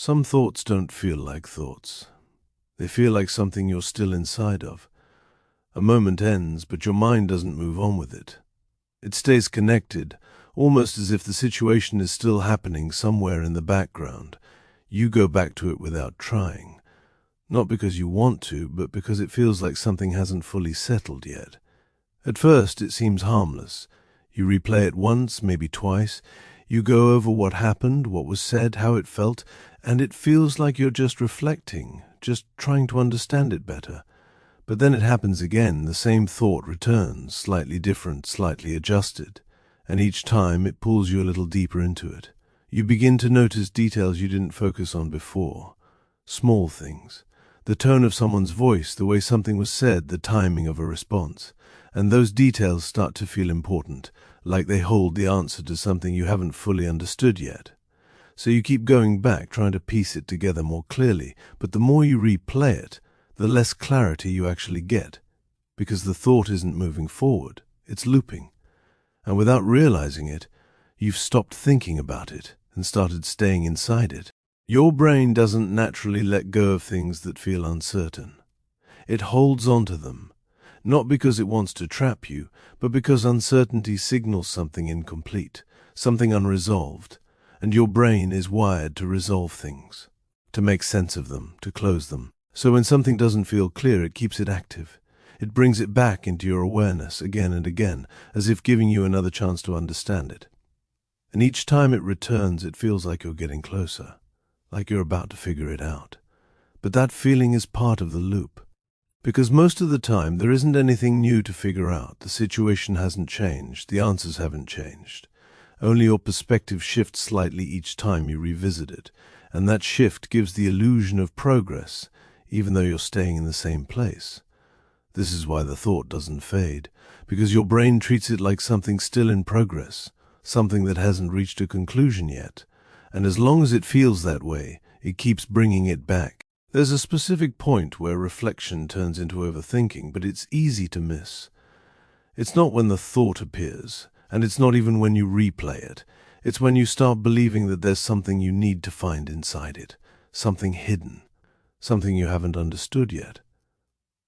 Some thoughts don't feel like thoughts. They feel like something you're still inside of. A moment ends, but your mind doesn't move on with it. It stays connected, almost as if the situation is still happening somewhere in the background. You go back to it without trying. Not because you want to, but because it feels like something hasn't fully settled yet. At first, it seems harmless. You replay it once, maybe twice. You go over what happened, what was said, how it felt, and it feels like you're just reflecting, just trying to understand it better. But then it happens again, the same thought returns, slightly different, slightly adjusted, and each time it pulls you a little deeper into it. You begin to notice details you didn't focus on before. Small things. The tone of someone's voice, the way something was said, the timing of a response. And those details start to feel important, like they hold the answer to something you haven't fully understood yet. So you keep going back, trying to piece it together more clearly, but the more you replay it, the less clarity you actually get, because the thought isn't moving forward, it's looping. And without realizing it, you've stopped thinking about it and started staying inside it. Your brain doesn't naturally let go of things that feel uncertain. It holds on to them, not because it wants to trap you, but because uncertainty signals something incomplete, something unresolved, and your brain is wired to resolve things, to make sense of them, to close them. So when something doesn't feel clear, it keeps it active. It brings it back into your awareness again and again, as if giving you another chance to understand it. And each time it returns, it feels like you're getting closer, like you're about to figure it out. But that feeling is part of the loop. Because most of the time, there isn't anything new to figure out. The situation hasn't changed. The answers haven't changed. Only your perspective shifts slightly each time you revisit it. And that shift gives the illusion of progress, even though you're staying in the same place. This is why the thought doesn't fade, because your brain treats it like something still in progress, something that hasn't reached a conclusion yet. And as long as it feels that way, it keeps bringing it back. There's a specific point where reflection turns into overthinking, but it's easy to miss. It's not when the thought appears, and it's not even when you replay it. It's when you start believing that there's something you need to find inside it, something hidden, something you haven't understood yet.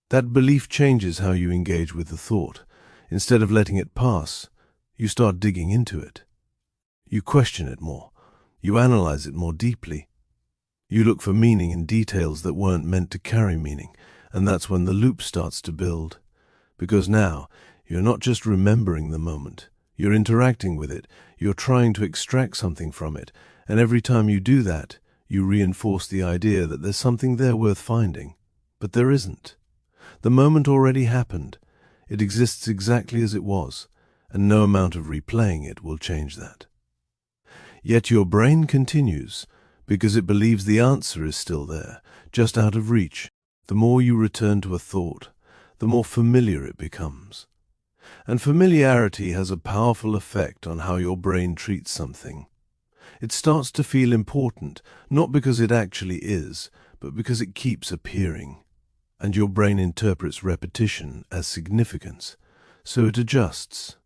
That belief changes how you engage with the thought. Instead of letting it pass, you start digging into it. You question it more. You analyze it more deeply. You look for meaning in details that weren't meant to carry meaning, and that's when the loop starts to build. Because now, you're not just remembering the moment, you're interacting with it, you're trying to extract something from it, and every time you do that, you reinforce the idea that there's something there worth finding. But there isn't. The moment already happened. It exists exactly as it was, and no amount of replaying it will change that. Yet your brain continues, because it believes the answer is still there, just out of reach. The more you return to a thought, the more familiar it becomes. And familiarity has a powerful effect on how your brain treats something. It starts to feel important, not because it actually is, but because it keeps appearing. And your brain interprets repetition as significance, so it adjusts.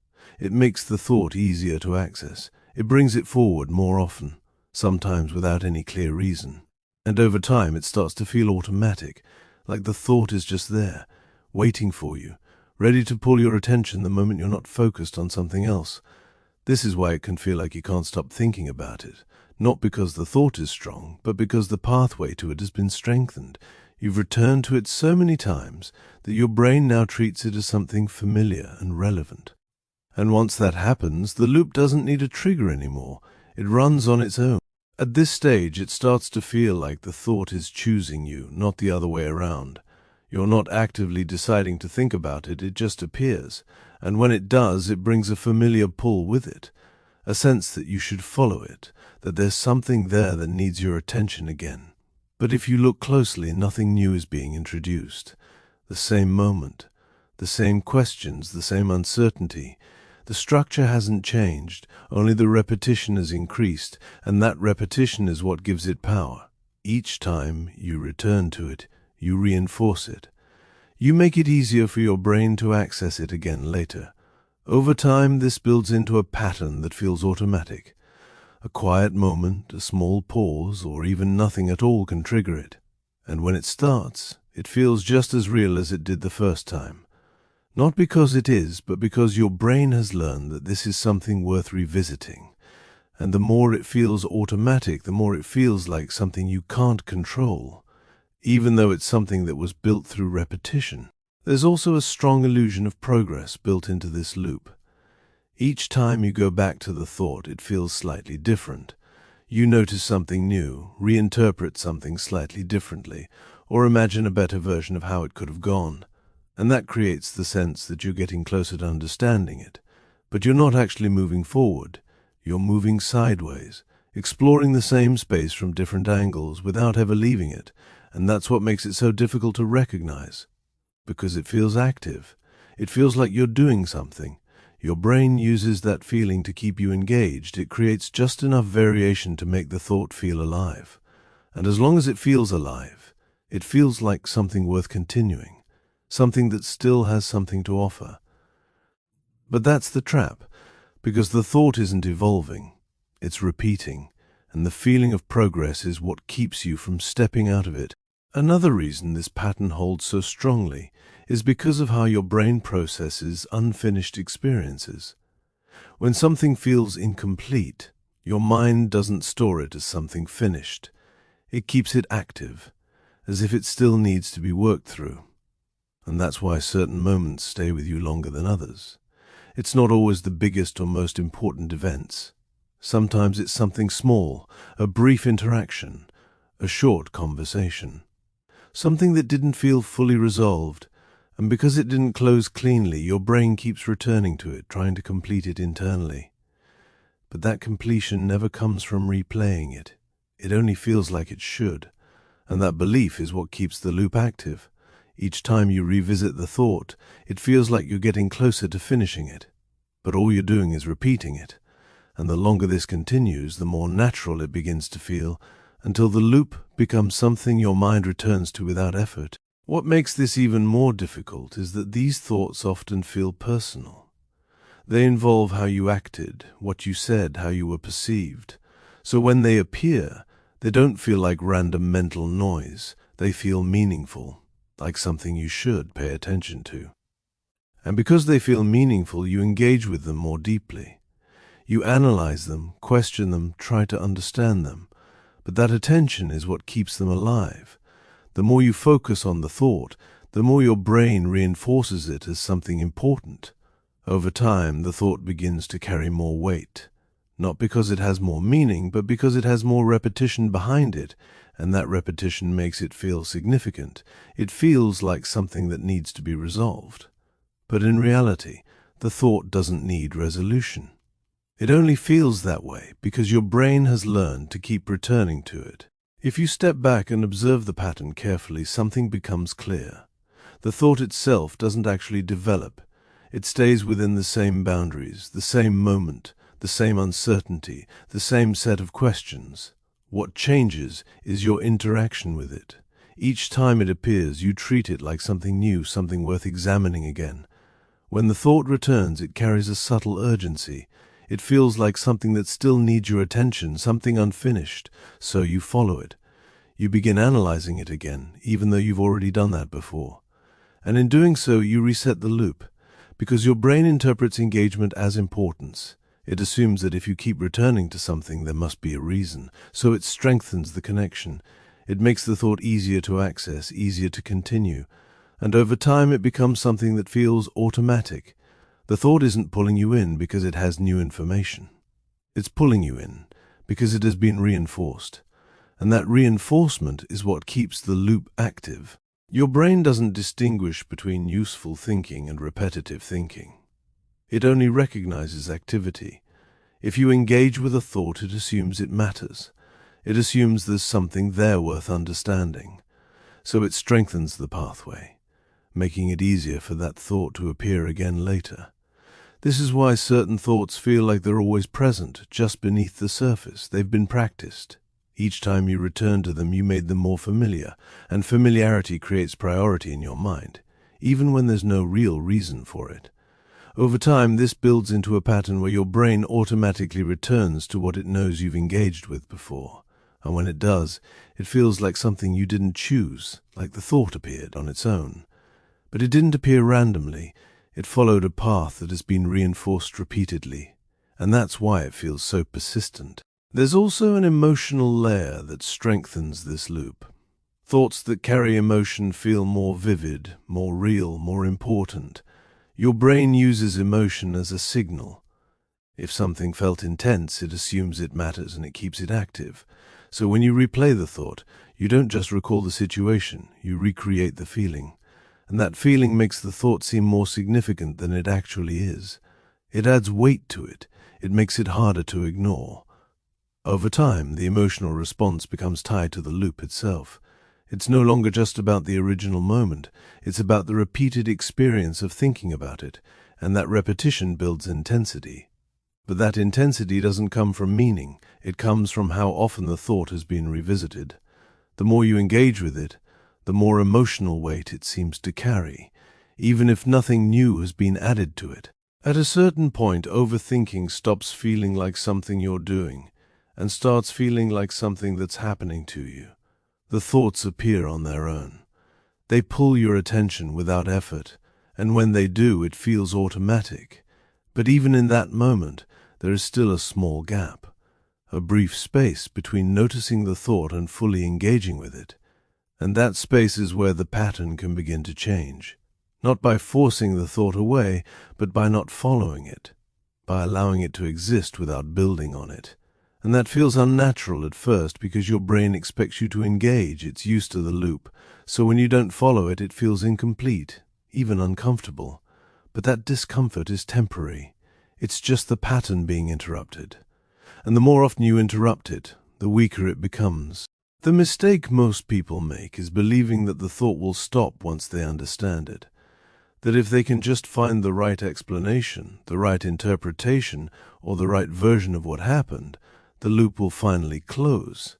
It makes the thought easier to access. It brings it forward more often, sometimes without any clear reason. And over time it starts to feel automatic, like the thought is just there, waiting for you, ready to pull your attention the moment you're not focused on something else. This is why it can feel like you can't stop thinking about it, not because the thought is strong, but because the pathway to it has been strengthened. You've returned to it so many times that your brain now treats it as something familiar and relevant. And once that happens, the loop doesn't need a trigger anymore. It runs on its own. At this stage, it starts to feel like the thought is choosing you, not the other way around. You're not actively deciding to think about it, it just appears. And when it does, it brings a familiar pull with it, a sense that you should follow it, that there's something there that needs your attention again. But if you look closely, nothing new is being introduced. The same moment, the same questions, the same uncertainty. The structure hasn't changed, only the repetition has increased, and that repetition is what gives it power. Each time you return to it, you reinforce it. You make it easier for your brain to access it again later. Over time, this builds into a pattern that feels automatic. A quiet moment, a small pause, or even nothing at all can trigger it. And when it starts, it feels just as real as it did the first time. Not because it is, but because your brain has learned that this is something worth revisiting. And the more it feels automatic, the more it feels like something you can't control, even though it's something that was built through repetition. There's also a strong illusion of progress built into this loop. Each time you go back to the thought, it feels slightly different. You notice something new, reinterpret something slightly differently, or imagine a better version of how it could have gone. And that creates the sense that you're getting closer to understanding it. But you're not actually moving forward. You're moving sideways, exploring the same space from different angles without ever leaving it. And that's what makes it so difficult to recognize. Because it feels active. It feels like you're doing something. Your brain uses that feeling to keep you engaged. It creates just enough variation to make the thought feel alive. And as long as it feels alive, it feels like something worth continuing, something that still has something to offer. But that's the trap, because the thought isn't evolving, it's repeating, and the feeling of progress is what keeps you from stepping out of it. Another reason this pattern holds so strongly is because of how your brain processes unfinished experiences. When something feels incomplete, your mind doesn't store it as something finished. It keeps it active, as if it still needs to be worked through. And that's why certain moments stay with you longer than others. It's not always the biggest or most important events. Sometimes it's something small, a brief interaction, a short conversation. Something that didn't feel fully resolved, and because it didn't close cleanly, your brain keeps returning to it, trying to complete it internally. But that completion never comes from replaying it. It only feels like it should, and that belief is what keeps the loop active. Each time you revisit the thought, it feels like you're getting closer to finishing it. But all you're doing is repeating it, and the longer this continues, the more natural it begins to feel, until the loop becomes something your mind returns to without effort. What makes this even more difficult is that these thoughts often feel personal. They involve how you acted, what you said, how you were perceived. So when they appear, they don't feel like random mental noise. They feel meaningful, like something you should pay attention to. And because they feel meaningful, you engage with them more deeply. You analyze them, question them, try to understand them. But that attention is what keeps them alive. The more you focus on the thought, the more your brain reinforces it as something important. Over time, the thought begins to carry more weight, not because it has more meaning, but because it has more repetition behind it, and that repetition makes it feel significant. It feels like something that needs to be resolved. But in reality, the thought doesn't need resolution. It only feels that way because your brain has learned to keep returning to it. If you step back and observe the pattern carefully, something becomes clear. The thought itself doesn't actually develop. It stays within the same boundaries, the same moment, the same uncertainty, the same set of questions. What changes is your interaction with it. Each time it appears, you treat it like something new, something worth examining again. When the thought returns, it carries a subtle urgency. It feels like something that still needs your attention, something unfinished, so you follow it. You begin analyzing it again, even though you've already done that before. And in doing so, you reset the loop, because your brain interprets engagement as importance. It assumes that if you keep returning to something, there must be a reason, so it strengthens the connection. It makes the thought easier to access, easier to continue, and over time it becomes something that feels automatic. The thought isn't pulling you in because it has new information. It's pulling you in because it has been reinforced. And that reinforcement is what keeps the loop active. Your brain doesn't distinguish between useful thinking and repetitive thinking. It only recognizes activity. If you engage with a thought, it assumes it matters. It assumes there's something there worth understanding. So it strengthens the pathway, making it easier for that thought to appear again later. This is why certain thoughts feel like they're always present, just beneath the surface. They've been practiced. Each time you return to them, you made them more familiar, and familiarity creates priority in your mind, even when there's no real reason for it. Over time, this builds into a pattern where your brain automatically returns to what it knows you've engaged with before. And when it does, it feels like something you didn't choose, like the thought appeared on its own. But it didn't appear randomly. It followed a path that has been reinforced repeatedly, and that's why it feels so persistent. There's also an emotional layer that strengthens this loop. Thoughts that carry emotion feel more vivid, more real, more important. Your brain uses emotion as a signal. If something felt intense, it assumes it matters and it keeps it active. So when you replay the thought, you don't just recall the situation, you recreate the feeling. And that feeling makes the thought seem more significant than it actually is. It adds weight to it. It makes it harder to ignore. Over time, the emotional response becomes tied to the loop itself. It's no longer just about the original moment. It's about the repeated experience of thinking about it, and that repetition builds intensity. But that intensity doesn't come from meaning. It comes from how often the thought has been revisited. The more you engage with it, the more emotional weight it seems to carry, even if nothing new has been added to it. At a certain point, overthinking stops feeling like something you're doing and starts feeling like something that's happening to you. The thoughts appear on their own. They pull your attention without effort, and when they do, it feels automatic. But even in that moment, there is still a small gap, a brief space between noticing the thought and fully engaging with it. And that space is where the pattern can begin to change. Not by forcing the thought away, but by not following it, by allowing it to exist without building on it. And that feels unnatural at first because your brain expects you to engage. It's used to the loop. So when you don't follow it, it feels incomplete, even uncomfortable. But that discomfort is temporary. It's just the pattern being interrupted. And the more often you interrupt it, the weaker it becomes. The mistake most people make is believing that the thought will stop once they understand it. That if they can just find the right explanation, the right interpretation, or the right version of what happened, the loop will finally close.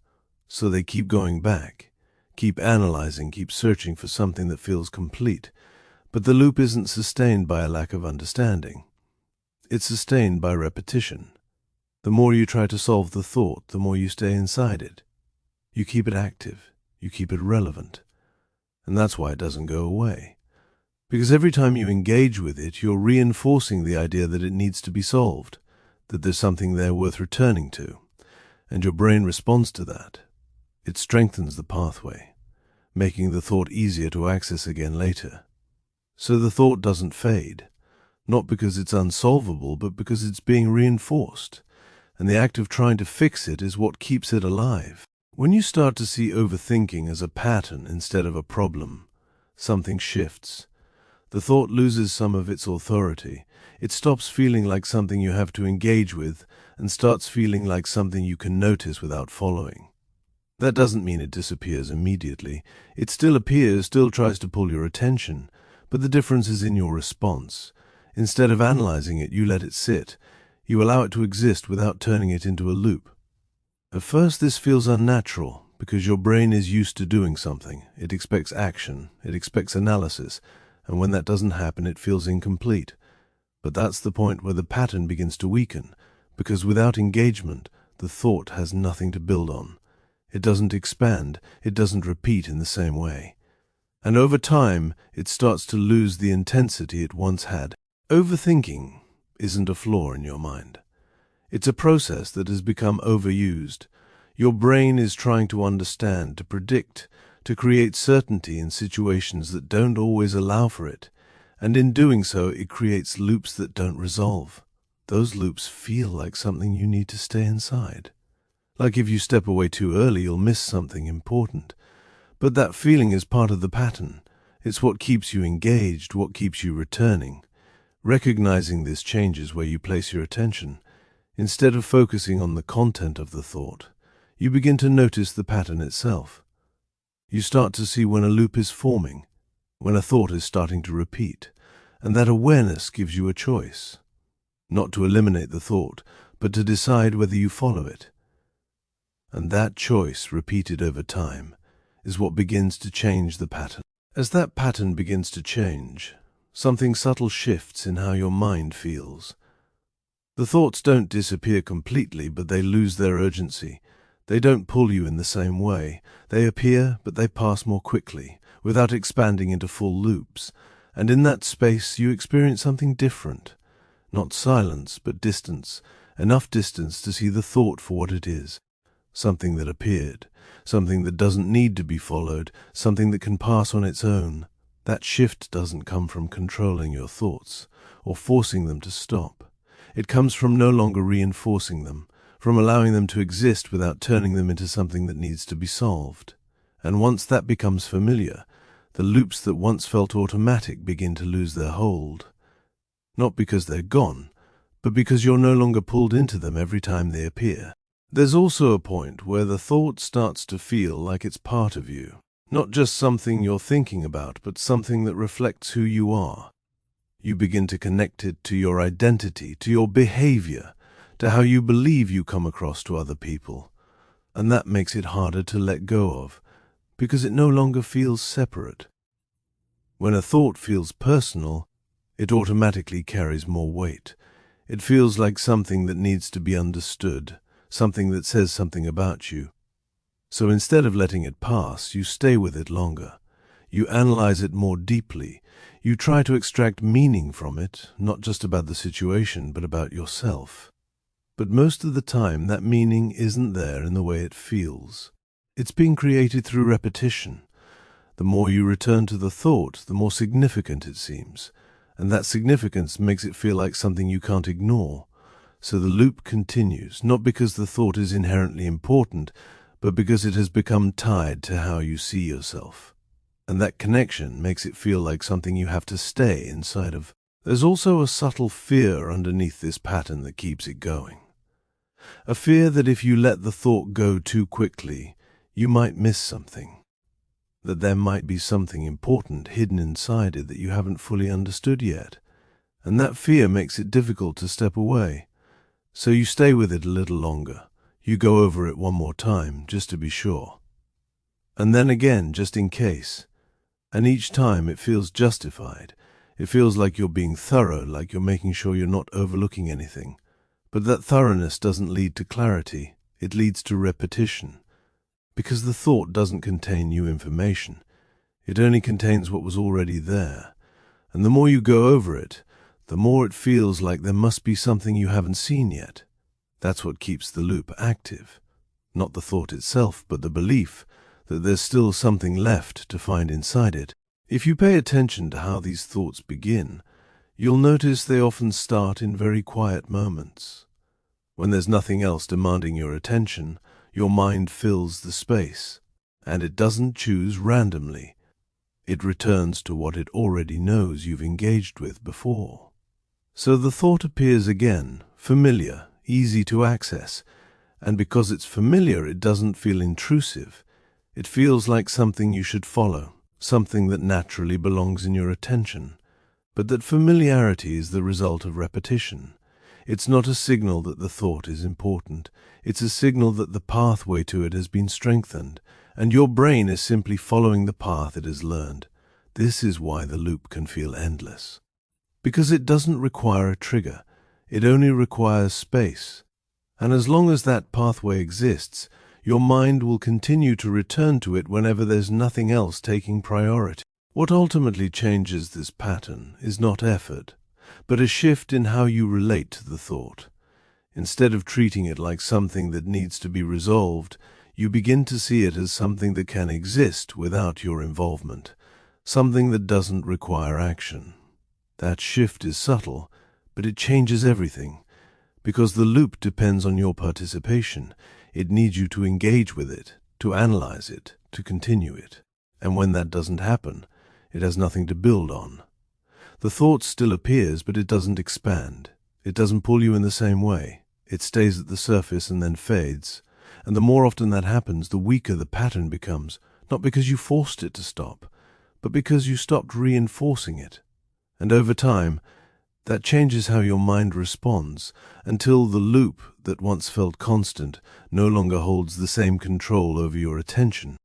So they keep going back, keep analyzing, keep searching for something that feels complete. But the loop isn't sustained by a lack of understanding. It's sustained by repetition. The more you try to solve the thought, the more you stay inside it. You keep it active, you keep it relevant. And that's why it doesn't go away. Because every time you engage with it, you're reinforcing the idea that it needs to be solved, that there's something there worth returning to. And your brain responds to that. It strengthens the pathway, making the thought easier to access again later. So the thought doesn't fade, not because it's unsolvable, but because it's being reinforced. And the act of trying to fix it is what keeps it alive. When you start to see overthinking as a pattern instead of a problem, something shifts. The thought loses some of its authority. It stops feeling like something you have to engage with and starts feeling like something you can notice without following. That doesn't mean it disappears immediately. It still appears, still tries to pull your attention, but the difference is in your response. Instead of analyzing it, you let it sit. You allow it to exist without turning it into a loop. At first, this feels unnatural because your brain is used to doing something. It expects action, it expects analysis, and when that doesn't happen, it feels incomplete. But that's the point where the pattern begins to weaken, because without engagement, the thought has nothing to build on. It doesn't expand, it doesn't repeat in the same way. And over time, it starts to lose the intensity it once had. Overthinking isn't a flaw in your mind. It's a process that has become overused. Your brain is trying to understand, to predict, to create certainty in situations that don't always allow for it. And in doing so, it creates loops that don't resolve. Those loops feel like something you need to stay inside. Like if you step away too early, you'll miss something important. But that feeling is part of the pattern. It's what keeps you engaged, what keeps you returning. Recognizing this changes where you place your attention. Instead of focusing on the content of the thought, you begin to notice the pattern itself. You start to see when a loop is forming, when a thought is starting to repeat, and that awareness gives you a choice. Not to eliminate the thought, but to decide whether you follow it. And that choice, repeated over time, is what begins to change the pattern. As that pattern begins to change, something subtle shifts in how your mind feels. The thoughts don't disappear completely, but they lose their urgency. They don't pull you in the same way. They appear, but they pass more quickly, without expanding into full loops. And in that space you experience something different. Not silence, but distance. Enough distance to see the thought for what it is. Something that appeared. Something that doesn't need to be followed. Something that can pass on its own. That shift doesn't come from controlling your thoughts, or forcing them to stop. It comes from no longer reinforcing them, from allowing them to exist without turning them into something that needs to be solved. And once that becomes familiar, the loops that once felt automatic begin to lose their hold. Not because they're gone, but because you're no longer pulled into them every time they appear. There's also a point where the thought starts to feel like it's part of you. Not just something you're thinking about, but something that reflects who you are. You begin to connect it to your identity, to your behavior, to how you believe you come across to other people. And that makes it harder to let go of, because it no longer feels separate. When a thought feels personal, it automatically carries more weight. It feels like something that needs to be understood, something that says something about you. So instead of letting it pass, you stay with it longer. You analyze it more deeply. You try to extract meaning from it, not just about the situation, but about yourself. But most of the time, that meaning isn't there in the way it feels. It's being created through repetition. The more you return to the thought, the more significant it seems. And that significance makes it feel like something you can't ignore. So the loop continues, not because the thought is inherently important, but because it has become tied to how you see yourself. And that connection makes it feel like something you have to stay inside of. There's also a subtle fear underneath this pattern that keeps it going. A fear that if you let the thought go too quickly, you might miss something. That there might be something important hidden inside it that you haven't fully understood yet. And that fear makes it difficult to step away. So you stay with it a little longer. You go over it one more time, just to be sure. And then again, just in case. And each time it feels justified. It feels like you're being thorough, like you're making sure you're not overlooking anything. But that thoroughness doesn't lead to clarity. It leads to repetition. Because the thought doesn't contain new information. It only contains what was already there. And the more you go over it, the more it feels like there must be something you haven't seen yet. That's what keeps the loop active. Not the thought itself, but the belief that there's still something left to find inside it. If you pay attention to how these thoughts begin, you'll notice they often start in very quiet moments. When there's nothing else demanding your attention, your mind fills the space, and it doesn't choose randomly. It returns to what it already knows you've engaged with before. So the thought appears again, familiar, easy to access, and because it's familiar, it doesn't feel intrusive. It feels like something you should follow, something that naturally belongs in your attention. But that familiarity is the result of repetition. It's not a signal that the thought is important. It's a signal that the pathway to it has been strengthened, and your brain is simply following the path it has learned. This is why the loop can feel endless. Because it doesn't require a trigger. It only requires space. And as long as that pathway exists, your mind will continue to return to it whenever there's nothing else taking priority. What ultimately changes this pattern is not effort, but a shift in how you relate to the thought. Instead of treating it like something that needs to be resolved, you begin to see it as something that can exist without your involvement, something that doesn't require action. That shift is subtle, but it changes everything. Because the loop depends on your participation, it needs you to engage with it, to analyze it, to continue it. And when that doesn't happen, it has nothing to build on. The thought still appears, but it doesn't expand. It doesn't pull you in the same way. It stays at the surface and then fades. And the more often that happens, the weaker the pattern becomes, not because you forced it to stop, but because you stopped reinforcing it. And over time, that changes how your mind responds, until the loop that once felt constant no longer holds the same control over your attention.